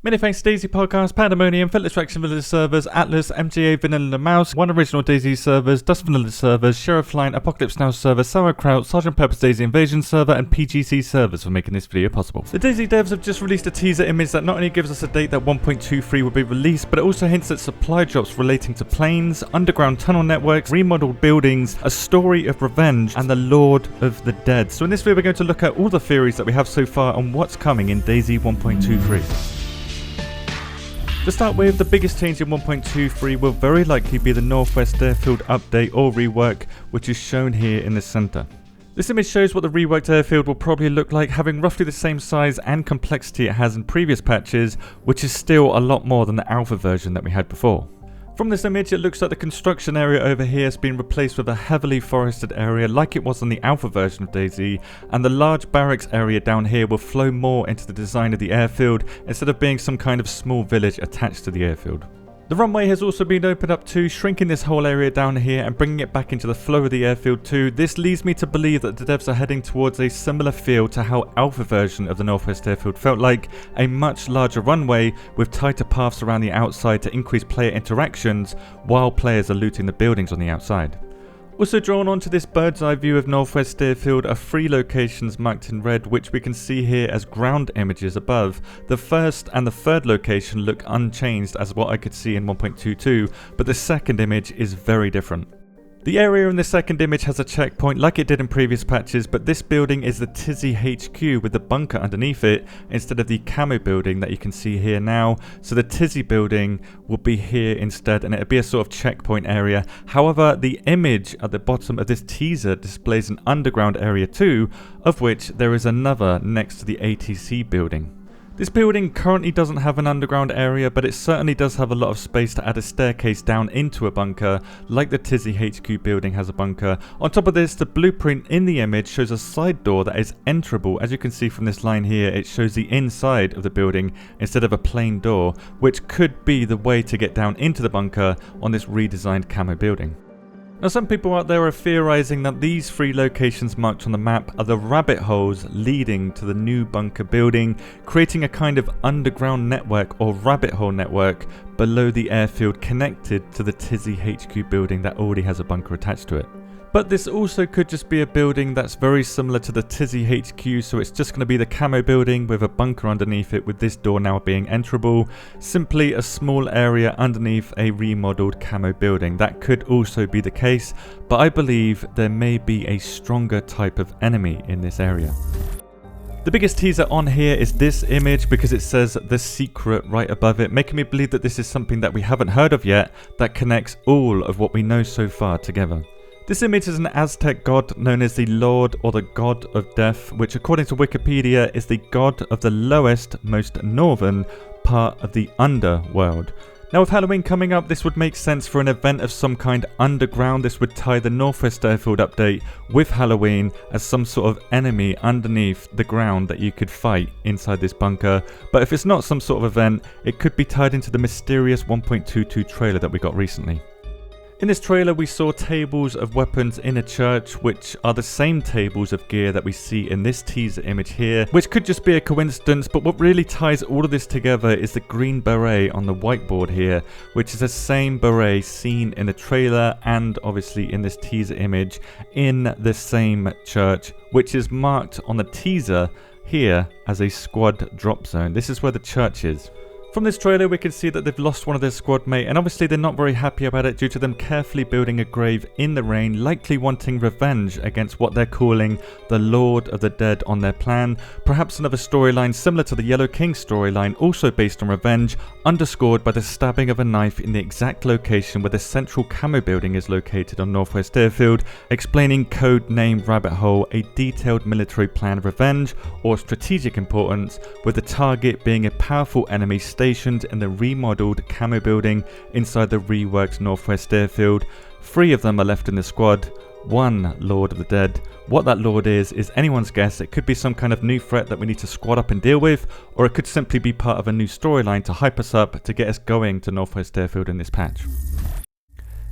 Many thanks to DayZ Podcast, Pandemonium, Fettless Faction Village servers, Atlas, MGA Vanilla Mouse, One Original DayZ servers, Dust Vanilla servers, Sheriff Line, Apocalypse Now server, Sauerkraut, Sgt. Pepper's DayZ Invasion server, and PGC servers for making this video possible. The DayZ devs have just released a teaser image that not only gives us a date that 1.23 will be released, but it also hints at supply drops relating to planes, underground tunnel networks, remodeled buildings, a story of revenge, and the Lord of the Dead. So in this video we're going to look at all the theories that we have so far on what's coming in DayZ 1.23. To start with, the biggest change in 1.23 will very likely be the Northwest Airfield update or rework, which is shown here in the center. This image shows what the reworked airfield will probably look like, having roughly the same size and complexity it has in previous patches, which is still a lot more than the alpha version that we had before. From this image, it looks like the construction area over here has been replaced with a heavily forested area like it was on the alpha version of DayZ, and the large barracks area down here will flow more into the design of the airfield instead of being some kind of small village attached to the airfield. The runway has also been opened up too, shrinking this whole area down here and bringing it back into the flow of the airfield too. This leads me to believe that the devs are heading towards a similar feel to how alpha version of the Northwest Airfield felt like, a much larger runway with tighter paths around the outside to increase player interactions while players are looting the buildings on the outside. Also drawn onto this bird's eye view of Northwest Airfield are 3 locations marked in red, which we can see here as ground images above. The first and the third location look unchanged as what I could see in 1.22, but the second image is very different. The area in the second image has a checkpoint like it did in previous patches, but this building is the Tizzy HQ with the bunker underneath it instead of the camo building that you can see here now. So the Tizzy building will be here instead, and it'll be a sort of checkpoint area. However, the image at the bottom of this teaser displays an underground area too, of which there is another next to the ATC building. This building currently doesn't have an underground area, but it certainly does have a lot of space to add a staircase down into a bunker, like the Tizzy HQ building has a bunker. On top of this, the blueprint in the image shows a side door that is enterable. As you can see from this line here, it shows the inside of the building instead of a plain door, which could be the way to get down into the bunker on this redesigned camo building. Now, some people out there are theorizing that these 3 locations marked on the map are the rabbit holes leading to the new bunker building, creating a kind of underground network or rabbit hole network below the airfield connected to the Tizzy HQ building that already has a bunker attached to it. But this also could just be a building that's very similar to the Tizzy HQ, so it's just going to be the camo building with a bunker underneath it, with this door now being enterable. Simply a small area underneath a remodeled camo building. That could also be the case, but I believe there may be a stronger type of enemy in this area. The biggest teaser on here is this image because it says The Secret right above it, making me believe that this is something that we haven't heard of yet that connects all of what we know so far together. This image is an Aztec god known as the Lord or the God of Death, which according to Wikipedia is the god of the lowest, most northern part of the underworld. Now with Halloween coming up, this would make sense for an event of some kind underground. This would tie the Northwest Airfield update with Halloween as some sort of enemy underneath the ground that you could fight inside this bunker. But if it's not some sort of event, it could be tied into the mysterious 1.22 trailer that we got recently. In this trailer we saw tables of weapons in a church, which are the same tables of gear that we see in this teaser image here, which could just be a coincidence, but what really ties all of this together is the green beret on the whiteboard here, which is the same beret seen in the trailer and obviously in this teaser image in the same church, which is marked on the teaser here as a squad drop zone. This is where the church is. From this trailer we can see that they've lost one of their squad mate, and obviously they're not very happy about it due to them carefully building a grave in the rain, likely wanting revenge against what they're calling the Lord of the Dead on their plan. Perhaps another storyline similar to the Yellow King storyline, also based on revenge, underscored by the stabbing of a knife in the exact location where the central camo building is located on Northwest Airfield, explaining code name Rabbit Hole, a detailed military plan of revenge or strategic importance, with the target being a powerful enemy stationed in the remodeled camo building inside the reworked Northwest Airfield. 3 of them are left in the squad, 1 Lord of the Dead. What that Lord is anyone's guess. It could be some kind of new threat that we need to squad up and deal with, or it could simply be part of a new storyline to hype us up to get us going to Northwest Airfield in this patch.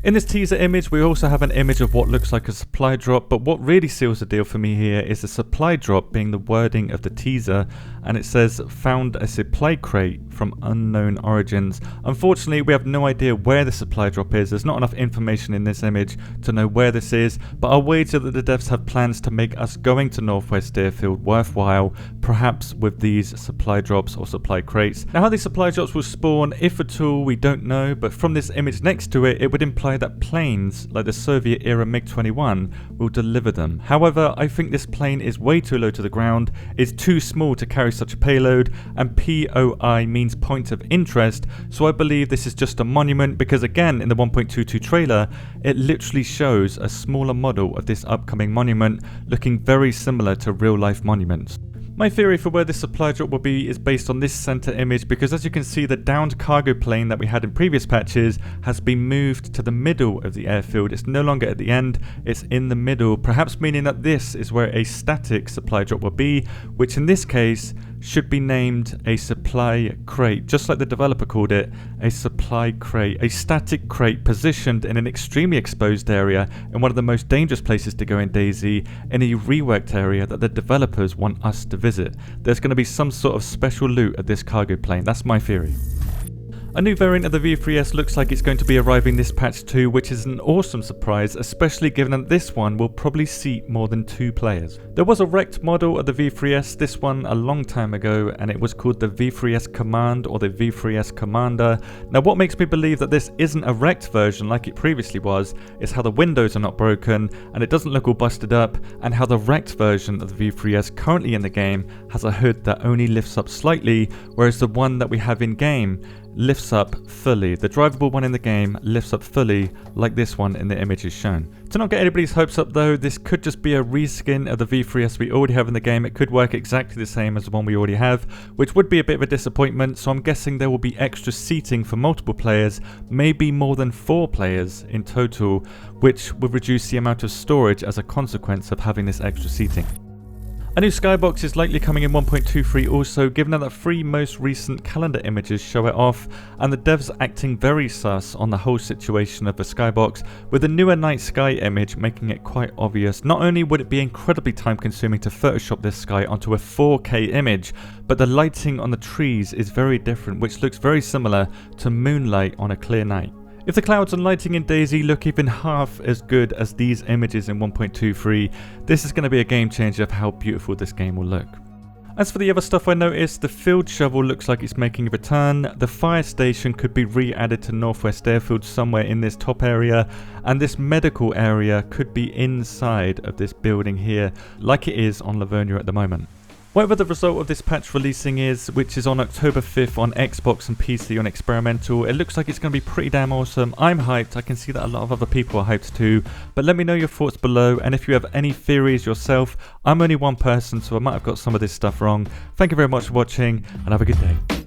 In this teaser image, we also have an image of what looks like a supply drop, but what really seals the deal for me here is the supply drop being the wording of the teaser, and it says, "Found a supply crate from unknown origins." Unfortunately, we have no idea where the supply drop is. There's not enough information in this image to know where this is, but I'll wager that the devs have plans to make us going to Northwest Airfield worthwhile, perhaps with these supply drops or supply crates. Now, how these supply drops will spawn, if at all, we don't know, but from this image next to it, it would imply that planes like the Soviet era MiG-21 will deliver them. However, I think this plane is way too low to the ground, is too small to carry such a payload, and POI means point of interest, so I believe this is just a monument because, again, in the 1.22 trailer, it literally shows a smaller model of this upcoming monument looking very similar to real life monuments. My theory for where this supply drop will be is based on this center image, because as you can see, the downed cargo plane that we had in previous patches has been moved to the middle of the airfield. It's no longer at the end, it's in the middle, perhaps meaning that this is where a static supply drop will be, which in this case should be named a supply crate, just like the developer called it, a supply crate, a static crate positioned in an extremely exposed area in one of the most dangerous places to go in DayZ, in a reworked area that the developers want us to visit. There's going to be some sort of special loot at this cargo plane, that's my theory. A new variant of the V3S looks like it's going to be arriving this patch too, which is an awesome surprise, especially given that this one will probably seat more than 2 players. There was a wrecked model of the V3S, this one a long time ago, and it was called the V3S Command or the V3S Commander. Now, what makes me believe that this isn't a wrecked version like it previously was is how the windows are not broken and it doesn't look all busted up, and how the wrecked version of the V3S currently in the game has a hood that only lifts up slightly, whereas the one that we have in game lifts up fully. The drivable one in the game lifts up fully, like this one in the image is shown. To not get anybody's hopes up though, this could just be a reskin of the V3S we already have in the game. It could work exactly the same as the one we already have, which would be a bit of a disappointment, so I'm guessing there will be extra seating for multiple players, maybe more than 4 players in total, which would reduce the amount of storage as a consequence of having this extra seating. A new Skybox is likely coming in 1.23 also, given that the 3 most recent calendar images show it off, and the devs acting very sus on the whole situation of the Skybox, with the newer night sky image making it quite obvious. Not only would it be incredibly time consuming to Photoshop this sky onto a 4K image, but the lighting on the trees is very different, which looks very similar to moonlight on a clear night. If the clouds and lighting in DayZ look even half as good as these images in 1.23, this is going to be a game changer of how beautiful this game will look. As for the other stuff I noticed, the field shovel looks like it's making a return, the fire station could be re-added to Northwest Airfield somewhere in this top area, and this medical area could be inside of this building here, like it is on Livonia at the moment. Whatever the result of this patch releasing is, which is on October 5th on Xbox and PC on experimental, it looks like it's going to be pretty damn awesome. I'm hyped, I can see that a lot of other people are hyped too, but let me know your thoughts below, and if you have any theories yourself. I'm only one person, so I might have got some of this stuff wrong. Thank you very much for watching, and have a good day.